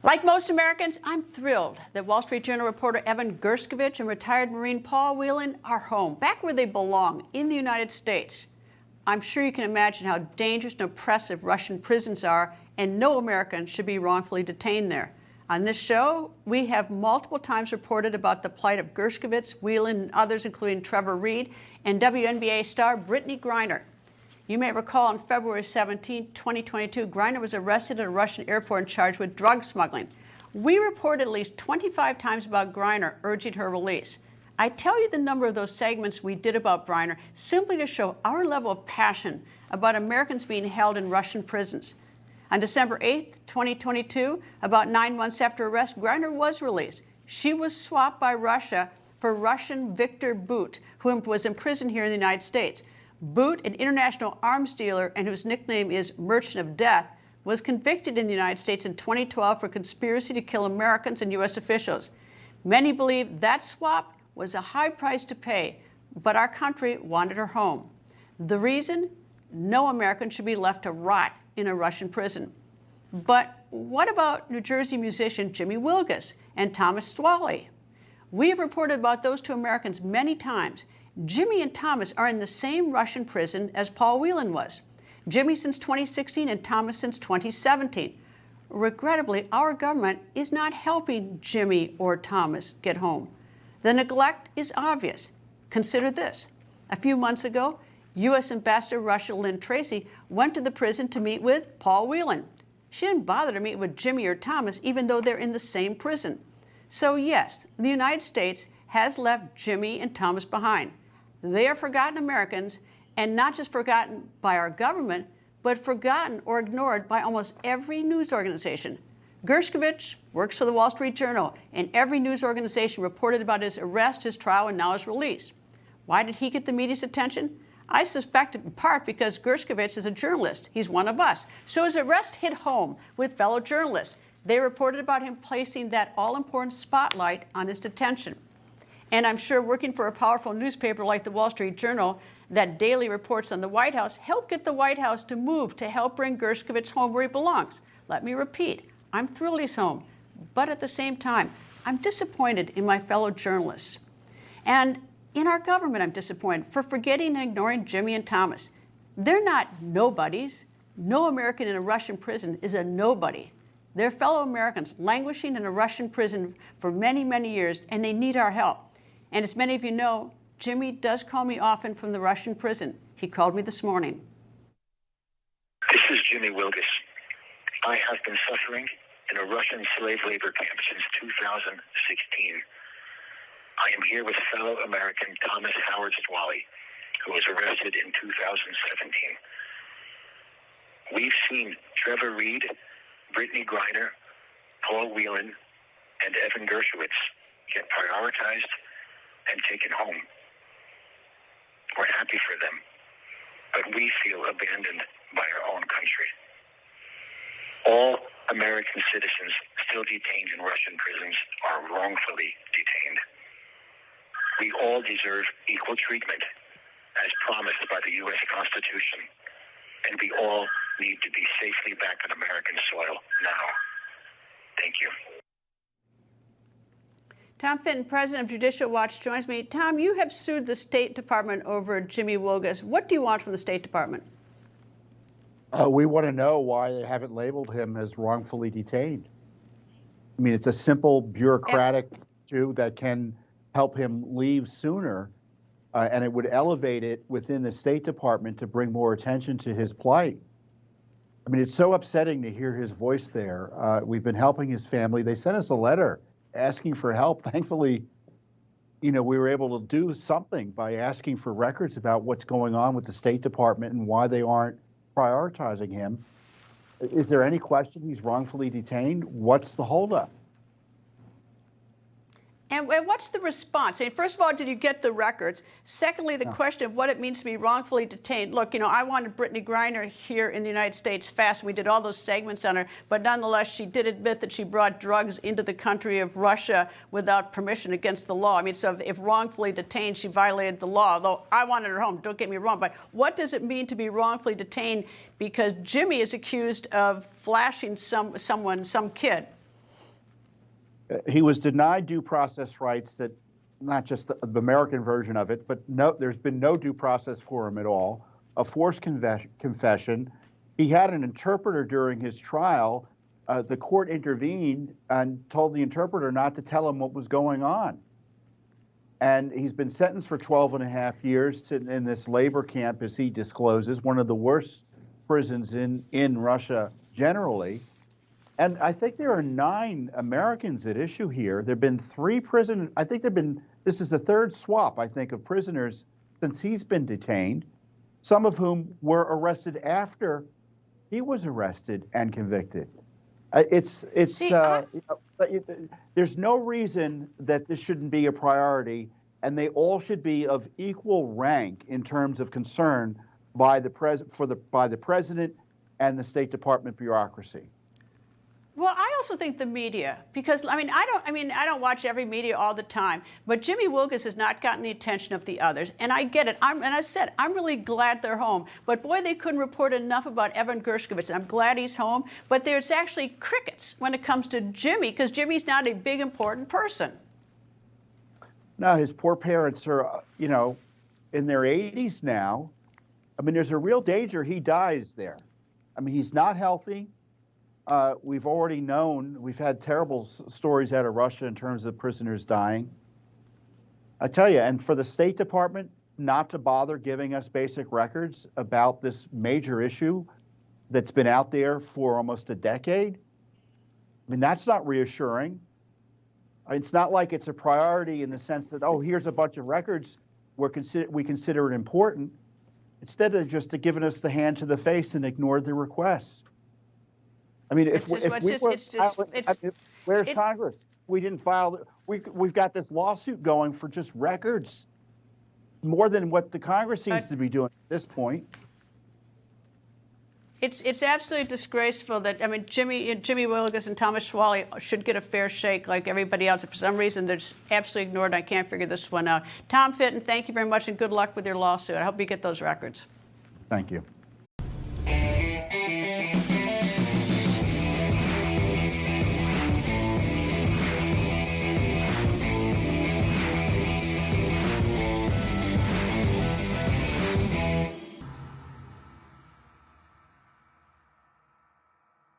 Like most Americans, I'm thrilled that Wall Street Journal reporter Evan Gershkovich and retired Marine Paul Whelan are home, back where they belong, in the United States. I'm sure you can imagine how dangerous and oppressive Russian prisons are, and no American should be wrongfully detained there. On this show, we have multiple times reported about the plight of Gershkovich, Whelan, and others, including Trevor Reed and WNBA star Brittany Griner. You may recall on February 17, 2022, Griner was arrested at a Russian airport and charged with drug smuggling. We reported at least 25 times about Griner, urging her release. I tell you the number of those segments we did about Griner simply to show our level of passion about Americans being held in Russian prisons. On December 8, 2022, about 9 months after arrest, Griner was released. She was swapped by Russia for Russian Victor Bout, who was imprisoned here in the United States. Bout, an international arms dealer and whose nickname is Merchant of Death, was convicted in the United States in 2012 for conspiracy to kill Americans and U.S. officials. Many believe that swap was a high price to pay, but our country wanted her home. The reason? No American should be left to rot in a Russian prison. But what about New Jersey musician Jimmy Wilgus and Thomas Stwalley? We have reported about those two Americans many times. Jimmy and Thomas are in the same Russian prison as Paul Whelan was. Jimmy since 2016 and Thomas since 2017. Regrettably, our government is not helping Jimmy or Thomas get home. The neglect is obvious. Consider this. A few months ago, U.S. Ambassador Russia Lynn Tracy went to the prison to meet with Paul Whelan. She didn't bother to meet with Jimmy or Thomas, even though they're in the same prison. So yes, the United States has left Jimmy and Thomas behind. They are forgotten Americans, and not just forgotten by our government, but forgotten or ignored by almost every news organization. Gershkovich works for the Wall Street Journal, and every news organization reported about his arrest, his trial, and now his release. Why did he get the media's attention? I suspect in part because Gershkovich is a journalist. He's one of us. So his arrest hit home with fellow journalists. They reported about him placing that all-important spotlight on his detention. And I'm sure working for a powerful newspaper like the Wall Street Journal that daily reports on the White House helped get the White House to move to help bring Gershkovich home where he belongs. Let me repeat, I'm thrilled he's home, but at the same time, I'm disappointed in my fellow journalists. And in our government, I'm disappointed for forgetting and ignoring Jimmy and Thomas. They're not nobodies. No American in a Russian prison is a nobody. They're fellow Americans languishing in a Russian prison for many, many years, and they need our help. And as many of you know, Jimmy does call me often from the Russian prison. He called me this morning. This is Jimmy Wilgus. I have been suffering in a Russian slave labor camp since 2016. I am here with fellow American Thomas Howard Stwalley, who was arrested in 2017. We've seen Trevor Reed, Brittany Griner, Paul Whelan, and Evan Gershkovich get prioritized and taken home. We're happy for them, but we feel abandoned by our own country. All American citizens still detained in Russian prisons are wrongfully detained. We all deserve equal treatment as promised by the U.S. Constitution, and we all need to be safely back on American soil now. Thank you. Tom Fitton, president of Judicial Watch, joins me. Tom, you have sued the State Department over Jimmy Wilgus. What do you want from the State Department? We want to know why they haven't labeled him as wrongfully detained. I mean, it's a simple bureaucratic issue that can help him leave sooner, and it would elevate it within the State Department to bring more attention to his plight. I mean, it's so upsetting to hear his voice there. We've been helping his family. They sent us a letter asking for help. Thankfully, we were able to do something by asking for records about what's going on with the State Department and why they aren't prioritizing him. Is there any question he's wrongfully detained? What's the holdup? And what's the response? I mean, first of all, did you get the records? Secondly, the question of what it means to be wrongfully detained. Look, I wanted Brittany Griner here in the United States fast. We did all those segments on her, but nonetheless, she did admit that she brought drugs into the country of Russia without permission, against the law. I mean, so if wrongfully detained, she violated the law, although I wanted her home, don't get me wrong. But what does it mean to be wrongfully detained? Because Jimmy is accused of flashing some kid. He was denied due process rights that, not just the American version of it, but no, there's been no due process for him at all. A forced confession. He had an interpreter during his trial. The court intervened and told the interpreter not to tell him what was going on. And he's been sentenced for 12 and a half years in this labor camp, as he discloses, one of the worst prisons in Russia generally. And I think there are 9 Americans at issue here. There have been 3 prisoners. I think this is the 3rd swap, I think, of prisoners since he's been detained, some of whom were arrested after he was arrested and convicted. There's no reason that this shouldn't be a priority, and they all should be of equal rank in terms of concern by the president and the State Department bureaucracy. Well, I also think the media, because I don't watch every media all the time, but Jimmy Wilgus has not gotten the attention of the others, and I get it. And I said I'm really glad they're home, but boy, they couldn't report enough about Evan Gershkovich. I'm glad he's home, but there's actually crickets when it comes to Jimmy, because Jimmy's not a big important person. No, his poor parents are, in their 80s now. I mean, there's a real danger he dies there. I mean, he's not healthy. We've already known, we've had terrible stories out of Russia in terms of prisoners dying. I tell you, and for the State Department not to bother giving us basic records about this major issue that's been out there for almost a decade, I mean, that's not reassuring. It's not like it's a priority in the sense that, oh, here's a bunch of records we consider it important. Instead of just giving us the hand to the face and ignored the request. I mean, where's Congress? We didn't file. We've got this lawsuit going for just records, more than what the Congress seems to be doing at this point. It's absolutely disgraceful that, I mean, Jimmy Wilgus and Thomas Stwalley should get a fair shake like everybody else. And for some reason, they're just absolutely ignored. I can't figure this one out. Tom Fitton, thank you very much, and good luck with your lawsuit. I hope you get those records. Thank you.